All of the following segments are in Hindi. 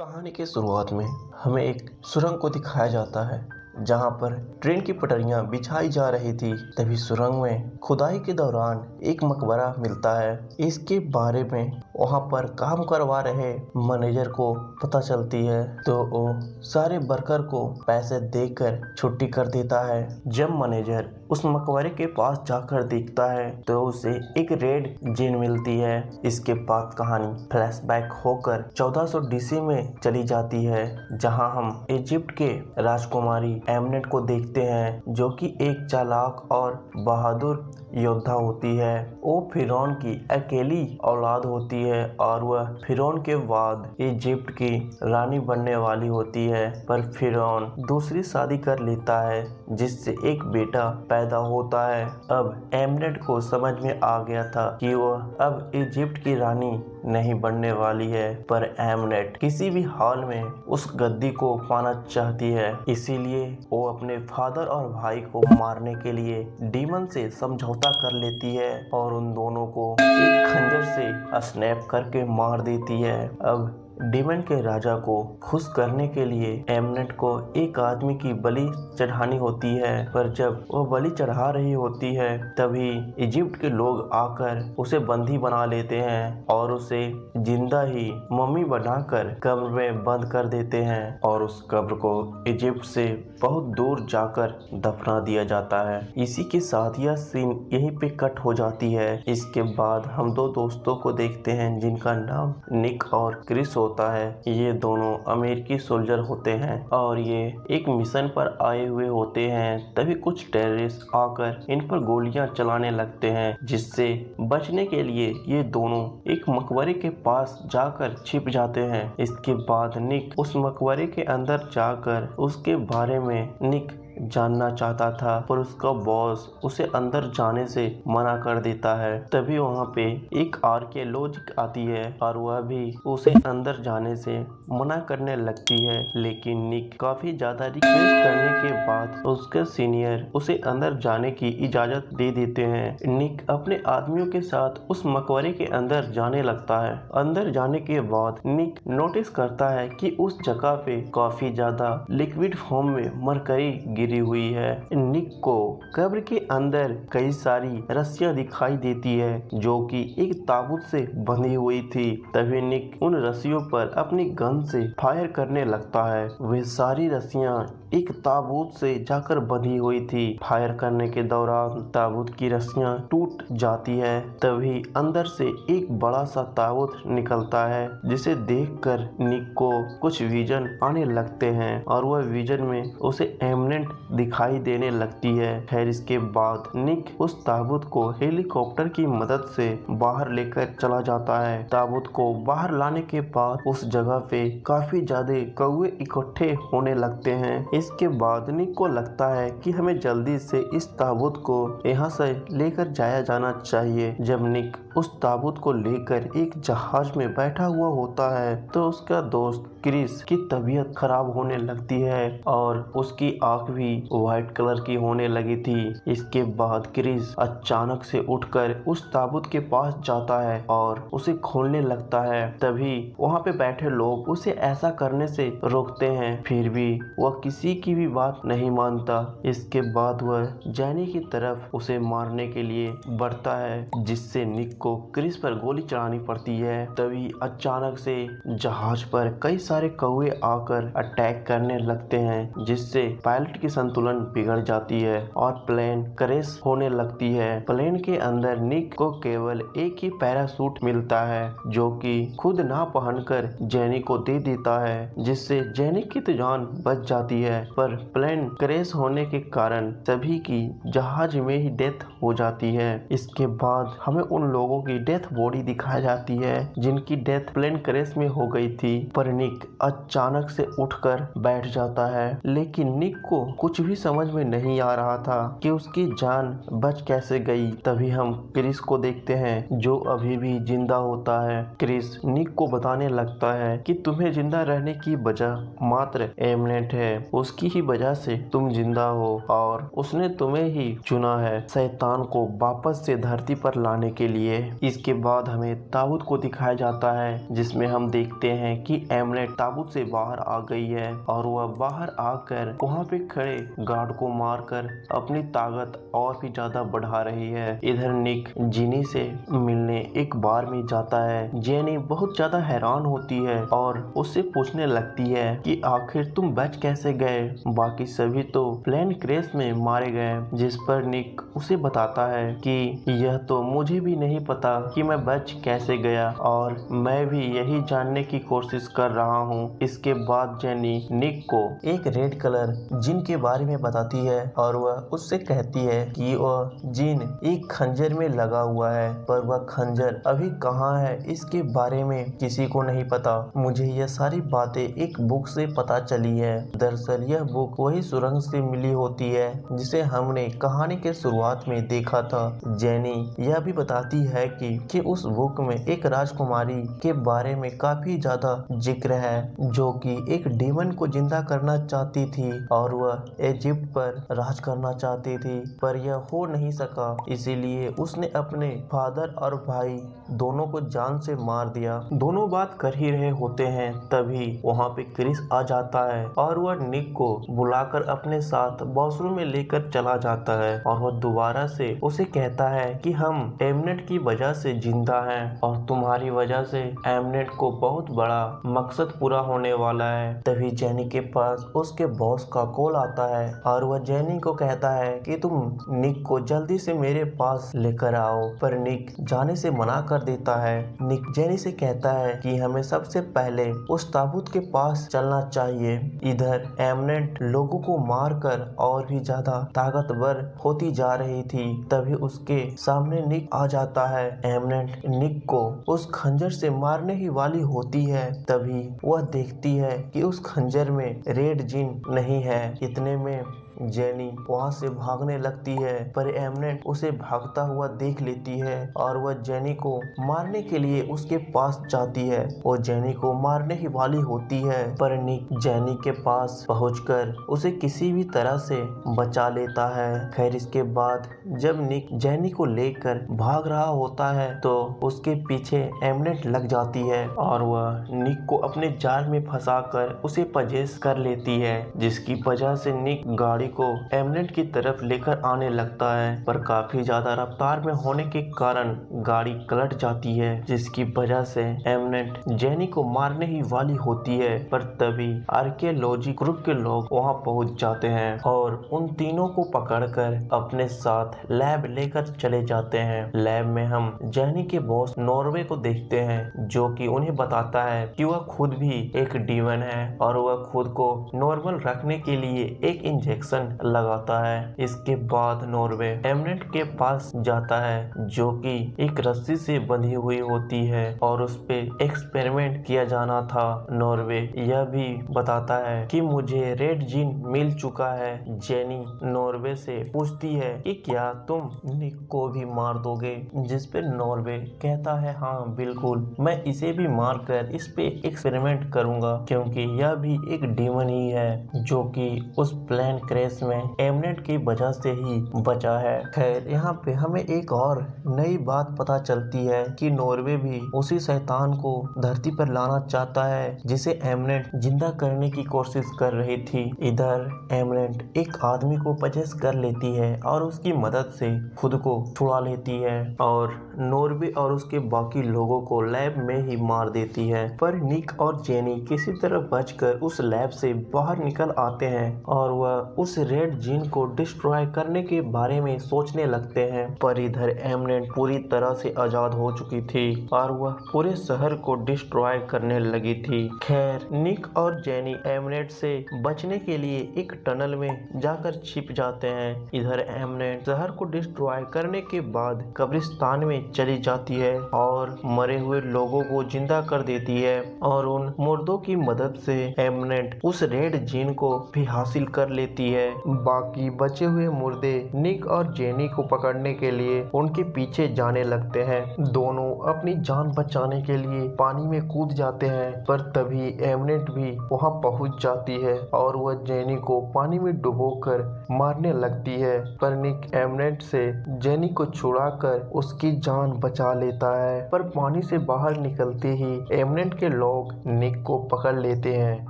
कहानी के शुरुआत में हमें एक सुरंग को दिखाया जाता है जहां पर ट्रेन की पटरियां बिछाई जा रही थी। तभी सुरंग में खुदाई के दौरान एक मकबरा मिलता है। इसके बारे में वहां पर काम करवा रहे मैनेजर को पता चलती है तो वो सारे वर्कर को पैसे देकर छुट्टी कर देता है। जब मैनेजर उस मकबरे के पास जाकर देखता है तो उसे एक रेड जीन मिलती है। इसके बाद कहानी फ्लैशबैक होकर 1400 डीसी में चली जाती है जहां हम इजिप्ट के राजकुमारी एमनेट को देखते हैं जो कि एक चालाक और बहादुर योद्धा होती है। वो फिरौन की अकेली औलाद होती है और वह फिरौन के बाद इजिप्ट की रानी बनने वाली होती है, पर फिरौन दूसरी शादी कर लेता है जिससे एक बेटा पैदा होता है। अब एमनेट को समझ में आ गया था कि वह अब इजिप्ट की रानी नहीं बनने वाली है, पर एमनेट किसी भी हाल में उस गद्दी को पाना चाहती है। इसीलिए वो अपने फादर और भाई को मारने के लिए डीमन से समझौता कर लेती है और उन दोनों को एक खंजर से स्नैप करके मार देती है। अब डीमन के राजा को खुश करने के लिए एमनेट को एक आदमी की बलि चढ़ानी होती है, पर जब वो बलि चढ़ा रही होती है तभी इजिप्ट के लोग आकर उसे बंदी बना लेते हैं और उसे जिंदा ही मम्मी बनाकर कब्र में बंद कर देते हैं और उस कब्र को इजिप्ट से बहुत दूर जाकर दफना दिया जाता है। इसी के साथ यह सीन यहीं पे कट हो जाती है। इसके बाद हम दो दोस्तों को देखते हैं जिनका नाम निक और क्रिस होता है। ये दोनों अमेरिकी सोल्जर होते हैं और ये एक मिशन पर आए हुए होते हैं। तभी कुछ टेररिस्ट आकर इन पर गोलियां चलाने लगते हैं, जिससे बचने के लिए ये दोनों एक मकबरे के पास जाकर छिप जाते हैं। इसके बाद निक उस मकबरे के अंदर जाकर उसके बारे में निक जानना चाहता था, पर उसका बॉस उसे अंदर जाने से मना कर देता है। तभी वहाँ पे एक आर्कियोलॉजिस्ट आती है और वह भी उसे अंदर जाने से मना करने लगती है, लेकिन निक काफी ज्यादा रिक्वेस्ट करने के बाद उसके सीनियर उसे अंदर जाने की इजाजत दे देते हैं। निक अपने आदमियों के साथ उस मकबरे के अंदर जाने लगता है। अंदर जाने के बाद निक नोटिस करता है कि उस जगह पे काफी ज्यादा लिक्विड फॉर्म में मरकरी गिरी हुई है। निक को कब्र के अंदर कई सारी रस्सियां दिखाई देती है जो कि एक ताबूत से बंधी हुई थी। तभी निक उन रस्सियों पर अपनी गन से फायर करने लगता है। वे सारी रस्सियां एक ताबूत से जाकर बंधी हुई थी। फायर करने के दौरान ताबूत की रस्सियां टूट जाती है। तभी अंदर से एक बड़ा सा ताबूत निकलता है जिसे देखकर निक को कुछ विजन आने लगते हैं और वह विजन में उसे एमनेट दिखाई देने लगती है। खैर इसके बाद निक उस ताबूत को हेलीकॉप्टर की मदद से बाहर लेकर चला जाता है। ताबूत को बाहर लाने के बाद उस जगह पे काफी ज्यादा कौवे इकट्ठे होने लगते हैं। इसके बाद निक को लगता है कि हमें जल्दी से इस ताबूत को यहाँ से लेकर जाया जाना चाहिए। जब निक उस ताबूत को लेकर एक जहाज में बैठा हुआ होता है तो उसका दोस्त क्रिस की तबीयत खराब होने लगती है और उसकी आंख भी व्हाइट कलर की होने लगी थी। इसके बाद क्रिस अचानक से उठकर उस ताबूत के पास जाता है और उसे खोलने लगता है। तभी वहाँ पे बैठे लोग उसे ऐसा करने से रोकते हैं, फिर भी वह किसी की भी बात नहीं मानता। इसके बाद वह जैनी की तरफ उसे मारने के लिए बढ़ता है, जिससे निक को क्रिस पर गोली चलानी पड़ती है। तभी अचानक से जहाज पर कई सारे कौवे आकर अटैक करने लगते हैं, जिससे पायलट की संतुलन बिगड़ जाती है और प्लेन क्रैश होने लगती है। प्लेन के अंदर निक को केवल एक ही पैरासूट मिलता है जो कि खुद ना पहनकर जैनी को दे देता है, जिससे जैनी की तो जान बच जाती है, पर प्लेन क्रैश होने के कारण सभी की जहाज में ही डेथ हो जाती है। इसके बाद हमें उन लोगों की डेथ बॉडी दिखाई जाती है जिनकी डेथ प्लेन क्रैश में हो गई थी, पर निक अचानक से उठकर बैठ जाता है। लेकिन निक को कुछ भी समझ में नहीं आ रहा था कि उसकी जान बच कैसे गई। तभी हम क्रिस को देखते हैं जो अभी भी जिंदा होता है। क्रिस निक को बताने लगता है कि तुम्हें जिंदा रहने की वजह मात्र एमनेट है, उसकी ही वजह से तुम जिंदा हो और उसने तुम्हें ही चुना है शैतान को वापस से धरती पर लाने के लिए। इसके बाद हमें ताबूत को दिखाया जाता है, जिसमें हम देखते हैं कि एमनेट ताबूत से बाहर आ गई है और वह बाहर आकर वहाँ पे खड़े गार्ड को मारकर अपनी ताकत और भी ज्यादा बढ़ा रही है। इधर निक जेनी से मिलने एक बार में जाता है। जेनी बहुत ज्यादा हैरान होती है और उससे पूछने लगती है कि आखिर तुम बच कैसे गए, बाकी सभी तो प्लेन क्रैश में मारे गए। जिस पर निक उसे बताता है कि यह तो मुझे भी नहीं पता कि मैं बच कैसे गया और मैं भी यही जानने की कोशिश कर रहा हूँ। इसके बाद जेनी निक को एक रेड कलर जिन के बारे में बताती है और वह उससे कहती है कि वह जिन एक खंजर में लगा हुआ है, पर वह खंजर अभी कहाँ है इसके बारे में किसी को नहीं पता। मुझे यह सारी बातें एक बुक से पता चली है। दरअसल यह बुक वही सुरंग से मिली होती है जिसे हमने कहानी के शुरुआत में देखा था। जेनी यह भी बताती है कि उस बुक में एक राजकुमारी के बारे में काफी ज्यादा जिक्र है जो कि एक डीमन को जिंदा करना चाहती थी और वह इजिप्ट पर राज करना चाहती थी, पर यह हो नहीं सका। इसीलिए उसने अपने फादर और भाई दोनों को जान से मार दिया। दोनों बात कर ही रहे होते हैं, तभी वहाँ पे क्रिस आ जाता है और वह निक को बुलाकर अपने साथ वॉशरूम में लेकर चला जाता है और वह दोबारा से उसे कहता है कि हम एमनेट की वजह से जिंदा हैं और तुम्हारी वजह से एमनेट को बहुत बड़ा मकसद पूरा होने वाला है। तभी जेनी के पास उसके बॉस का कॉल आता है और वह जेनी को कहता है कि तुम निक को जल्दी से मेरे पास लेकर आओ, पर निक जाने से मना कर देता है। निक जेनी से कहता है कि हमें सबसे पहले उस ताबूत के पास चलना चाहिए। इधर एमनेट लोगों को मारकर और भी ज्यादा ताकतवर होती जा रही थी। तभी उसके सामने निक आ जाता है। एमनेट निक को उस खंजर से मारने ही वाली होती है, तभी वह देखती है कि उस खंजर में रेड जिन नहीं है। इतने में जेनी वहाँ से भागने लगती है, पर एमनेट उसे भागता हुआ देख लेती है और वह जेनी को मारने के लिए उसके पास जाती है। वो जेनी को मारने ही वाली होती है, पर निक जेनी के पास पहुंचकर उसे किसी भी तरह से बचा लेता है। खैर इसके बाद जब निक जेनी को लेकर भाग रहा होता है तो उसके पीछे एमनेट लग जाती है और वह निक को अपने जाल में फंसाकर उसे पजेश कर लेती है, जिसकी वजह से निक गाड़ी को एमनेट की तरफ लेकर आने लगता है, पर काफी ज्यादा रफ्तार में होने के कारण गाड़ी पलट जाती है, जिसकी वजह से एमनेट जेनी को मारने ही वाली होती है। पर तभी आर्कियोलॉजी ग्रुप के लोग वहां पहुंच जाते हैं और उन तीनों को पकड़कर अपने साथ लैब लेकर चले जाते हैं। लैब में हम जेनी के बॉस नॉर्वे को देखते हैं, जो कि उन्हें बताता है कि वह खुद भी एक डीमन है और वह खुद को नॉर्मल रखने के लिए एक इंजेक्शन लगाता है। इसके बाद नॉर्वे एमनेट के पास जाता है, जो कि एक रस्सी से बंधी हुई होती है और उस पे एक्सपेरिमेंट किया जाना था। नॉर्वे यह भी बताता है कि मुझे रेड जीन मिल चुका है। जेनी नॉर्वे से पूछती है कि क्या तुम निक को भी मार दोगे, जिस पे नॉर्वे कहता है हाँ बिल्कुल, मैं इसे भी मारकर इस पे एक्सपेरिमेंट करूंगा, क्योंकि यह भी एक डीमन ही है जो कि उस प्लेन क्रैश में एमनेट की वजह से ही बचा है। खैर यहाँ पे हमें एक और नई बात पता चलती है कि नॉर्वे भी उसी शैतान को धरती पर लाना चाहता है जिसे एमनेट जिंदा करने की कोशिश कर रही थी। इधर एमनेट एक आदमी को पजेस कर लेती है और उसकी मदद से खुद को छुड़ा लेती है और नॉर्वे और उसके बाकी लोगों को लैब में ही मार देती है। पर निक और जेनी किसी तरह बचकर उस लैब से बाहर निकल आते हैं और वह उस रेड जीन को डिस्ट्रॉय करने के बारे में सोचने लगते हैं। पर इधर एमनेट पूरी तरह से आजाद हो चुकी थी और वह पूरे शहर को डिस्ट्रॉय करने लगी थी। खैर निक और जेनी एमनेट से बचने के लिए एक टनल में जाकर छिप जाते हैं। इधर एमनेट शहर को डिस्ट्रॉय करने के बाद कब्रिस्तान में चली जाती है और मरे हुए लोगों को जिंदा कर देती है और उन मुर्दों की मदद से एमनेट उस रेड जीन को भी हासिल कर लेती है। है। बाकी बचे हुए मुर्दे निक और जेनी को पकड़ने के लिए उनके पीछे जाने लगते हैं। दोनों अपनी जान बचाने के लिए पानी में कूद जाते हैं, पर तभी एमनेट भी वहां पहुंच जाती है और वह जेनी को पानी में डुबोकर मारने लगती है। पर निक एमनेट से जेनी को छुड़ाकर उसकी जान बचा लेता है। पर पानी से बाहर निकलते ही एमनेट के लोग निक को पकड़ लेते हैं।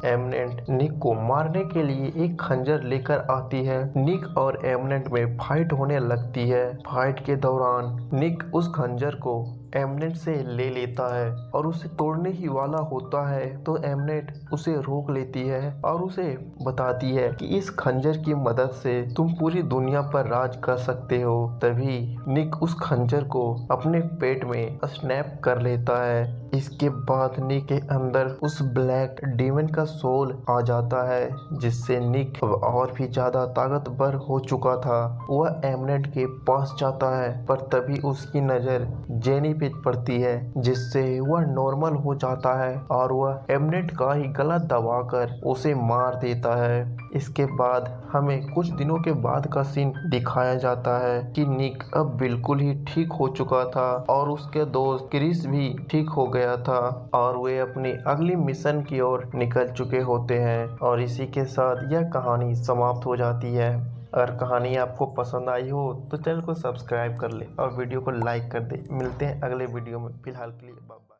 एमनेट निक को मारने के लिए एक खंजर लेकर आती है। निक और एमनेट में फाइट होने लगती है। फाइट के दौरान निक उस खंजर को एमनेट से ले लेता है और उसे तोड़ने ही वाला होता है, तो एमनेट उसे रोक लेती है और उसे बताती है कि इस खंजर की मदद से तुम पूरी दुनिया पर राज कर सकते हो। तभी निक उस खंजर को अपने पेट में स्नैप कर लेता है। इसके बाद निक के अंदर उस ब्लैक डीमन का सोल आ जाता है, जिससे निक और भी ज्यादा ताकतवर हो चुका था। वह एमनेट के पास जाता है, पर तभी उसकी नजर जेनी पे पड़ती है, जिससे वह नॉर्मल हो जाता है और वह एमनेट का ही गला दबाकर उसे मार देता है। इसके बाद हमें कुछ दिनों के बाद का सीन दिखाया जाता है कि निक अब बिल्कुल ही ठीक हो चुका था और उसके दोस्त क्रिस भी ठीक हो गया था और वे अपनी अगली मिशन की ओर निकल चुके होते हैं। और इसी के साथ यह कहानी समाप्त हो जाती है। अगर कहानी आपको पसंद आई हो तो चैनल को सब्सक्राइब कर ले और वीडियो को लाइक कर दे। मिलते हैं अगले वीडियो में। फिलहाल के लिए बाय बाय।